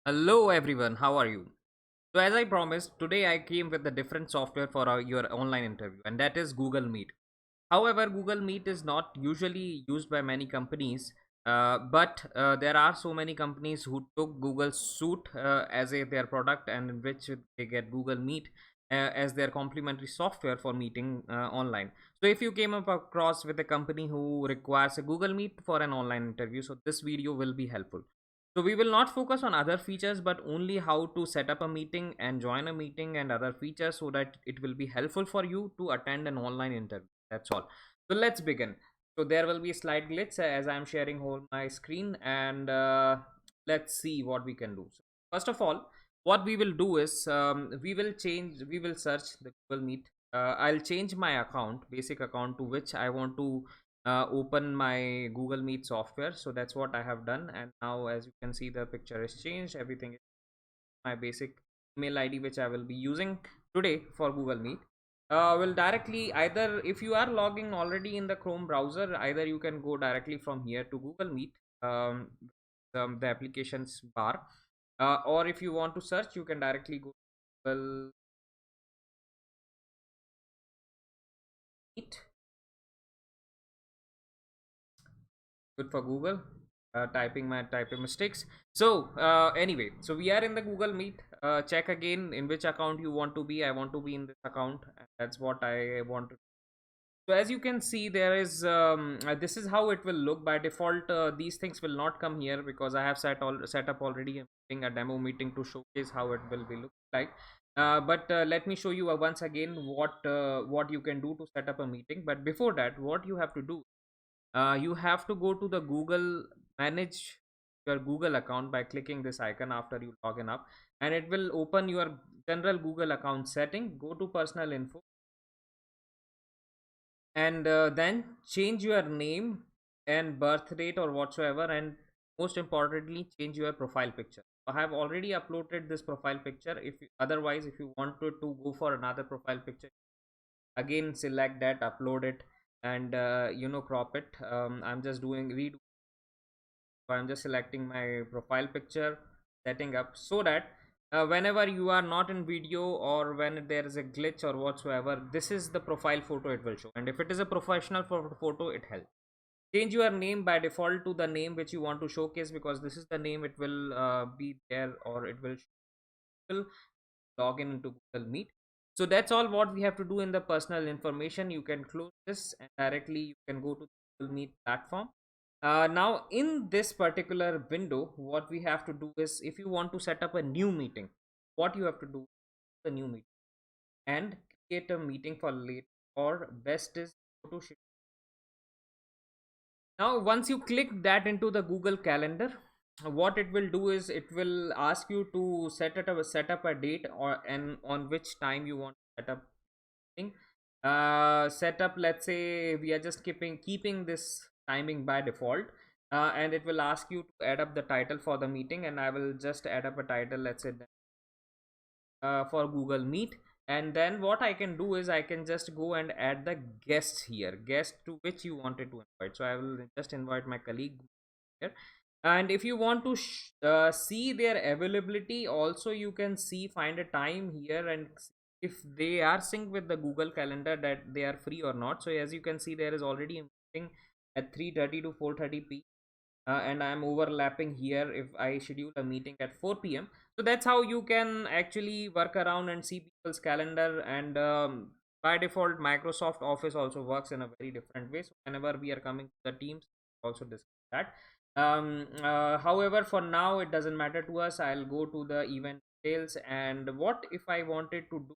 Hello everyone, how are you? So as I promised, today I came with a different software for your online interview, and that is Google Meet. However, Google Meet is not usually used by many companies, but there are so many companies who took Google Suite as their product, and in which they get Google Meet as their complementary software for meeting online. So if you came up across with a company who requires a Google Meet for an online interview, so this video will be helpful. So we will not focus on other features, but only how to set up a meeting and join a meeting and other features, so that it will be helpful for you to attend an online interview. That's all. So let's begin. So there will be a slide glitch as I'm sharing whole my screen, and let's see what we can do. So first of all, what we will do is we will search the Google Meet. I'll change my account, basic account, to which I want to open my Google Meet software. So that's what I have done, and now as you can see, the picture is changed. Everything is my basic email ID which I will be using today for Google Meet. Will directly, either if you are logging already in the Chrome browser, either you can go directly from here to Google Meet, the applications bar, or if you want to search, you can directly go to Google Meet. Good for Google. Typing my typing mistakes. So anyway, so we are in the Google Meet. Check again in which account you want to be. I want to be in this account, and that's what I want to. So as you can see, there is this is how it will look by default. These things will not come here because I have set up already a demo meeting to showcase how it will be look like. But let me show you once again what you can do to set up a meeting. But before that, what you have to do, you have to go to the Google, manage your Google account by clicking this icon after you login up, and it will open your general Google account setting. Go to personal info, and then change your name and birth date or whatsoever, and most importantly, change your profile picture. I have already uploaded this profile picture. Otherwise, if you wanted to go for another profile picture, again select that, upload it, and crop it. I'm just doing redo. So I'm just selecting my profile picture, setting up, so that whenever you are not in video, or when there is a glitch or whatsoever, this is the profile photo it will show. And if it is a professional photo, it helps. Change your name by default to the name which you want to showcase, because this is the name it will be there, or it will log in into Google Meet. So that's all what we have to do in the personal information. You can close this, and directly you can go to the Google Meet platform. Now in this particular window, what we have to do is, if you want to set up a new meeting, what you have to do, the new meeting, and create a meeting for late, or best is go to now. Once you click that into the Google Calendar, what it will do is, it will ask you to set up a date, or and on which time you want to set up thing. Set up, let's say we are just keeping this timing by default, and it will ask you to add up the title for the meeting, and I will just add up a title, let's say, for Google Meet. And then what I can do is, I can just go and add the guests here, guest to which you wanted to invite. So I will just invite my colleague here. And if you want to see their availability also, you can find a time here, and if they are synced with the Google Calendar, that they are free or not. So as you can see, there is already a meeting at 3:30 to 4:30 p, and I'm overlapping here if I schedule a meeting at 4 p.m. So that's how you can actually work around and see people's calendar. And by default, Microsoft Office also works in a very different way. So whenever we are coming to the Teams, also discuss that. However, for now, it doesn't matter to us. I'll go to the event details, and what if I wanted to do?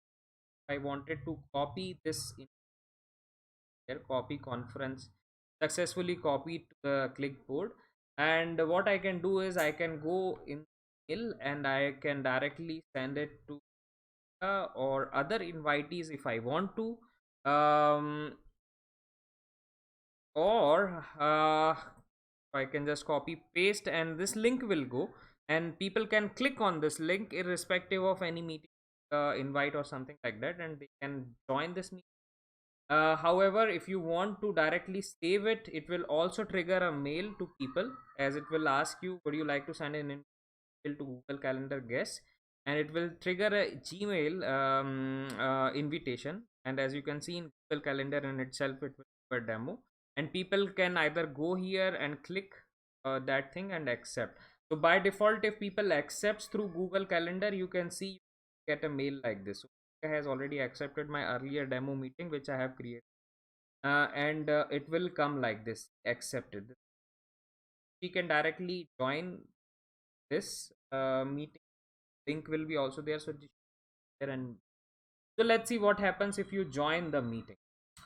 I wanted to copy this in here, copy conference, successfully copied to the clipboard. And what I can do is, I can go in mail, and I can directly send it to or other invitees if I want to, or I can just copy paste, and this link will go, and people can click on this link irrespective of any meeting invite or something like that, and they can join this meeting. However, if you want to directly save it will also trigger a mail to people, as it will ask you, would you like to send an to Google Calendar guest, and it will trigger a Gmail invitation. And as you can see in Google Calendar in itself, it will give a demo, and people can either go here and click that thing and accept. So by default, if people accepts through Google Calendar, you can see get a mail like this. So has already accepted my earlier demo meeting which I have created, and it will come like this, accepted. We can directly join this meeting. Link will be also there, so there. And so let's see what happens if you join the meeting.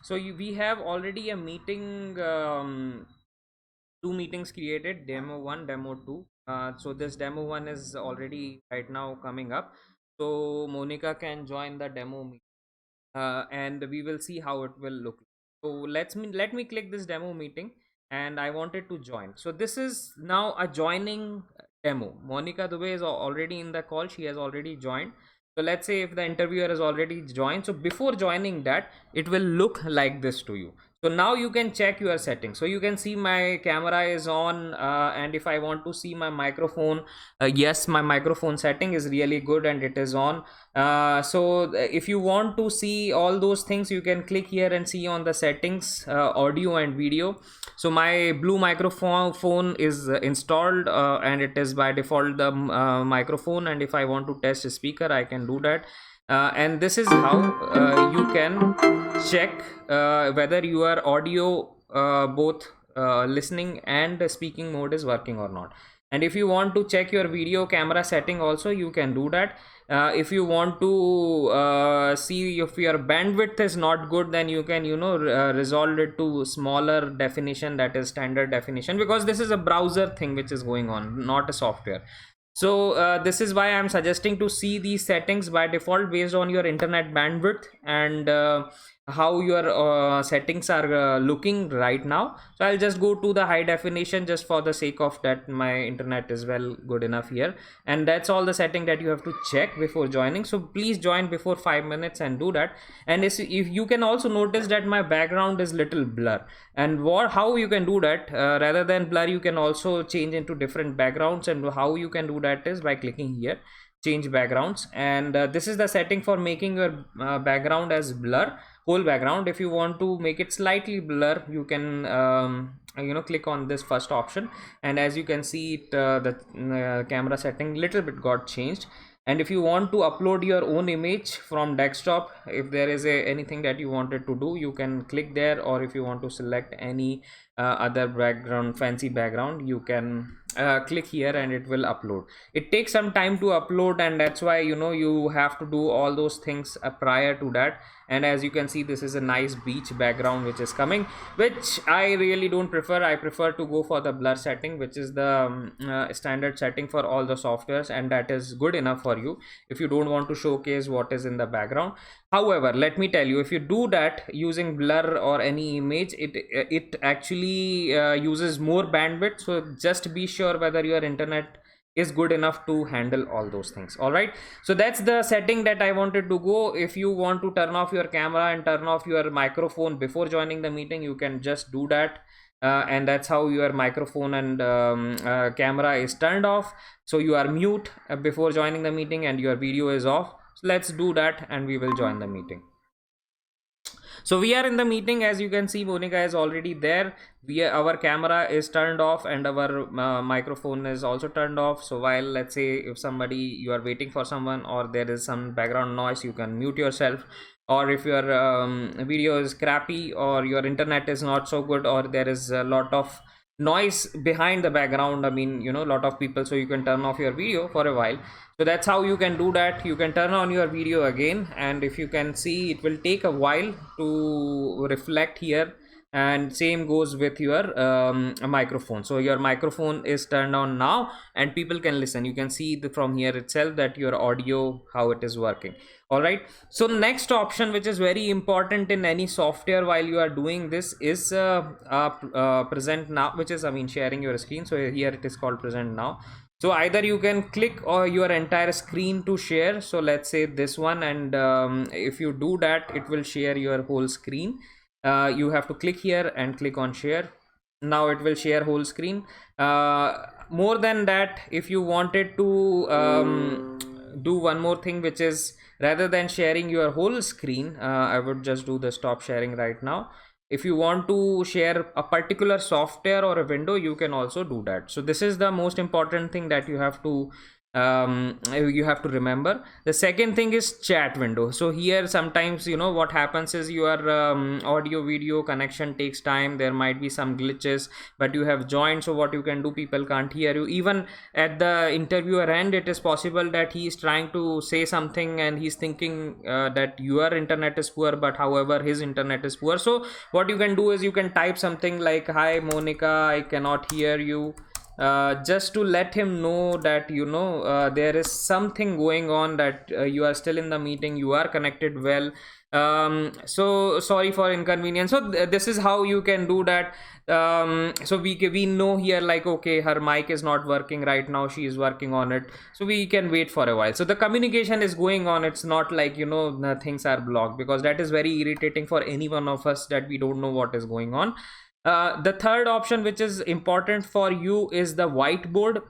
So we have already a meeting, two meetings created, demo 1, demo 2. So this demo 1 is already right now coming up, so Monica can join the demo meeting, and we will see how it will look. So let me click this demo meeting, and I wanted to join. So this is now a joining demo. Monica Dubey is already in the call, she has already joined. So let's say if the interviewer has already joined, so before joining that, it will look like this to you. So now you can check your settings. So you can see my camera is on, and if I want to see my microphone, yes, my microphone setting is really good and it is on. So if you want to see all those things, you can click here and see on the settings, audio and video. So my blue microphone is installed, and it is by default the microphone, and if I want to test a speaker, I can do that. And this is how you can check whether your audio, both listening and speaking mode, is working or not. And if you want to check your video camera setting also, you can do that. If you want to see if your bandwidth is not good, then you can resolve it to smaller definition, that is standard definition, because this is a browser thing which is going on, not a software. So this is why I'm suggesting to see these settings by default based on your internet bandwidth and how your settings are looking right now. So I'll just go to the high definition just for the sake of that my internet is well good enough here, and that's all the setting that you have to check before joining. So please join before 5 minutes and do that. And if you can also notice that my background is little blur, and how you can do that, rather than blur, you can also change into different backgrounds. And how you can do that is by clicking here, change backgrounds, and this is the setting for making your background as blur, whole background. If you want to make it slightly blur, you can click on this first option, and as you can see it, the camera setting little bit got changed. And if you want to upload your own image from desktop, if there is anything that you wanted to do, you can click there, or if you want to select any other background, fancy background, you can click here and it will upload. It takes some time to upload, and that's why you have to do all those things prior to that. And as you can see, this is a nice beach background which is coming, which I really don't prefer. I prefer to go for the blur setting, which is the standard setting for all the softwares, and that is good enough for you if you don't want to showcase what is in the background. However, let me tell you, if you do that using blur or any image, it actually uses more bandwidth. So just be sure whether your internet is good enough to handle all those things. All right, so that's the setting that I wanted to go. If you want to turn off your camera and turn off your microphone before joining the meeting, you can just do that. And that's how your microphone and camera is turned off, so you are mute before joining the meeting, and your video is off. So let's do that and we will join the meeting. So we are in the meeting. As you can see, Monica is already there. Our camera is turned off and our microphone is also turned off. So while, let's say, if you are waiting for someone or there is some background noise, you can mute yourself. Or if your video is crappy or your internet is not so good, or there is a lot of noise behind the background, I mean, a lot of people, so you can turn off your video for a while. So that's how you can do that. You can turn on your video again, and if you can see, it will take a while to reflect here, and same goes with your microphone. So your microphone is turned on now and people can listen. You can see from here itself that your audio, how it is working. All right, so next option, which is very important in any software while you are doing this, is present now, which is, I mean, sharing your screen. So here it is called present now. So either you can click or your entire screen to share. So let's say this one, and if you do that, it will share your whole screen. You have to click here and click on share. Now it will share whole screen. more than that, if you wanted to do one more thing, which is rather than sharing your whole screen, I would just do the stop sharing right now. If you want to share a particular software or a window, you can also do that. So this is the most important thing that you have to remember. The second thing is chat window. So here sometimes, you know, what happens is your audio video connection takes time, there might be some glitches, but you have joined, so what you can do, people can't hear you. Even at the interviewer end, it is possible that he is trying to say something and he's thinking that your internet is poor, but however his internet is poor. So what you can do is you can type something like, "Hi Monica, I cannot hear you," just to let him know that, you know, there is something going on, that you are still in the meeting, you are connected well. So sorry for inconvenience. So this is how you can do that. So we know here, like, okay, her mic is not working right now, she is working on it, so we can wait for a while. So the communication is going on. It's not like, you know, things are blocked, because that is very irritating for any one of us, that we don't know what is going on. The third option, which is important for you, is the whiteboard.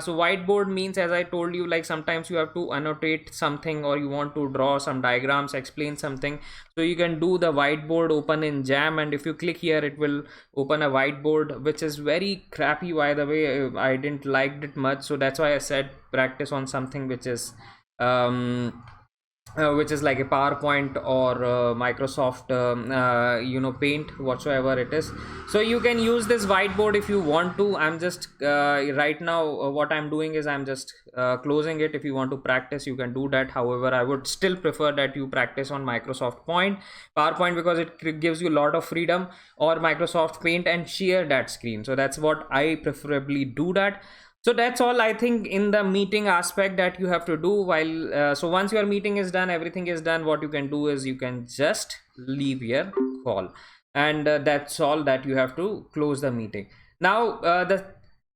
So whiteboard means, as I told you, like sometimes you have to annotate something, or you want to draw some diagrams, explain something. So you can do the whiteboard open in Jam, and if you click here, it will open a whiteboard, which is very crappy, by the way. I didn't like it much, so that's why I said practice on something which is like a PowerPoint or Microsoft you know, Paint, whatsoever it is. So you can use this whiteboard if you want to. I'm just right now what I'm doing is I'm just closing it. If you want to practice, you can do that. However, I would still prefer that you practice on Microsoft PowerPoint, because it gives you a lot of freedom, or Microsoft Paint, and share that screen. So that's what I preferably do that. So that's all, I think, in the meeting aspect that you have to do. While so once your meeting is done, everything is done, what you can do is you can just leave your call, and that's all that you have to close the meeting. Now the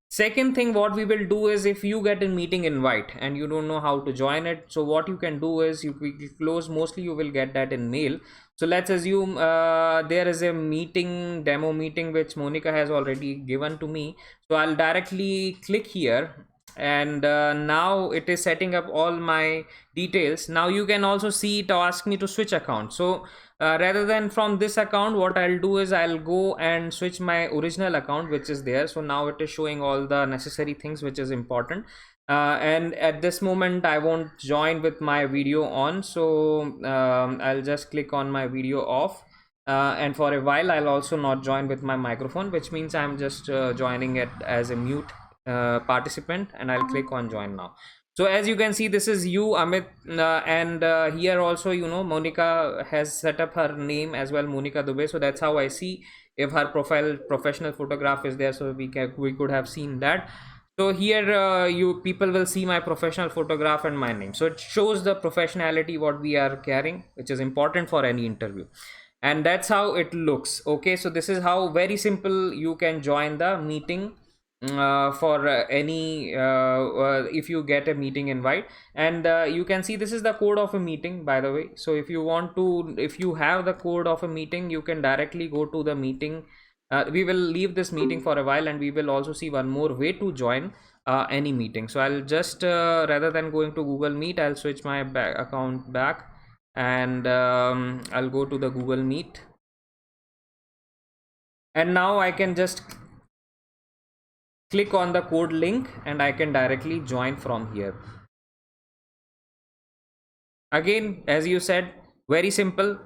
second thing what we will do is, if you get a meeting invite and you don't know how to join it, so what you can do is, you quickly close, mostly you will get that in mail. So let's assume there is a meeting, demo meeting, which Monica has already given to me. So I'll directly click here, and now it is setting up all my details. Now you can also see it ask me to switch account. So rather than from this account, what I'll do is I'll go and switch my original account, which is there. So now it is showing all the necessary things, which is important. And at this moment I won't join with my video on, so I'll just click on my video off, and for a while I'll also not join with my microphone, which means I'm just joining it as a mute participant, and I'll click on join now. So as you can see, this is you, Amit, and here also, you know, Monica has set up her name as well, Monica Dubey. So that's how I see if her professional photograph is there. So we could have seen that. So here you people will see my professional photograph and my name. So it shows the professionality what we are carrying, which is important for any interview. And that's how it looks. Okay, so this is how very simple you can join the meeting for any if you get a meeting invite. And you can see this is the code of a meeting, by the way. So if you want to, if you have the code of a meeting, you can directly go to the meeting. We will leave this meeting for a while, and we will also see one more way to join any meeting. So I'll just rather than going to Google Meet, I'll switch my account back, and I'll go to the Google Meet, and now I can just click on the code link, and I can directly join from here. Again, as you said, very simple.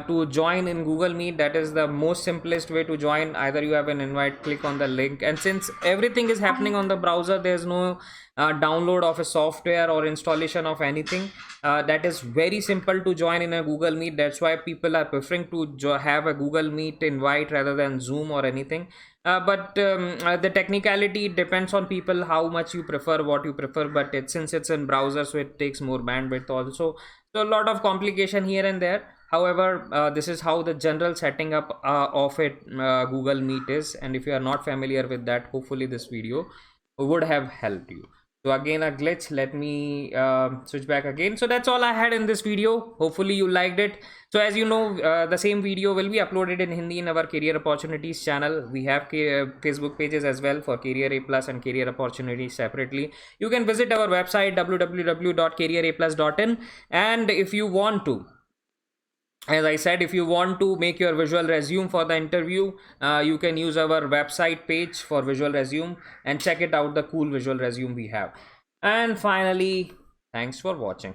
To join in Google Meet, that is the most simplest way to join. Either you have an invite, click on the link, and since everything is happening on the browser, there's no download of a software or installation of anything. That is very simple to join in a Google Meet. That's why people are preferring to have a Google Meet invite rather than Zoom or anything. But the technicality depends on people, how much you prefer, what you prefer. But since it's in browser, so it takes more bandwidth also. So a lot of complication here and there. However, this is how the general setting up of it Google Meet is. And if you are not familiar with that, hopefully this video would have helped you. So again a glitch. Let me switch back again. So that's all I had in this video. Hopefully you liked it. So as you know, the same video will be uploaded in Hindi in our Career Opportunities channel. We have Facebook pages as well for Career A Plus and Career Opportunities separately. You can visit our website www.careeraplus.in, and if you want to, as I said, if you want to make your visual resume for the interview, you can use our website page for visual resume and check it out, the cool visual resume we have. And finally, thanks for watching.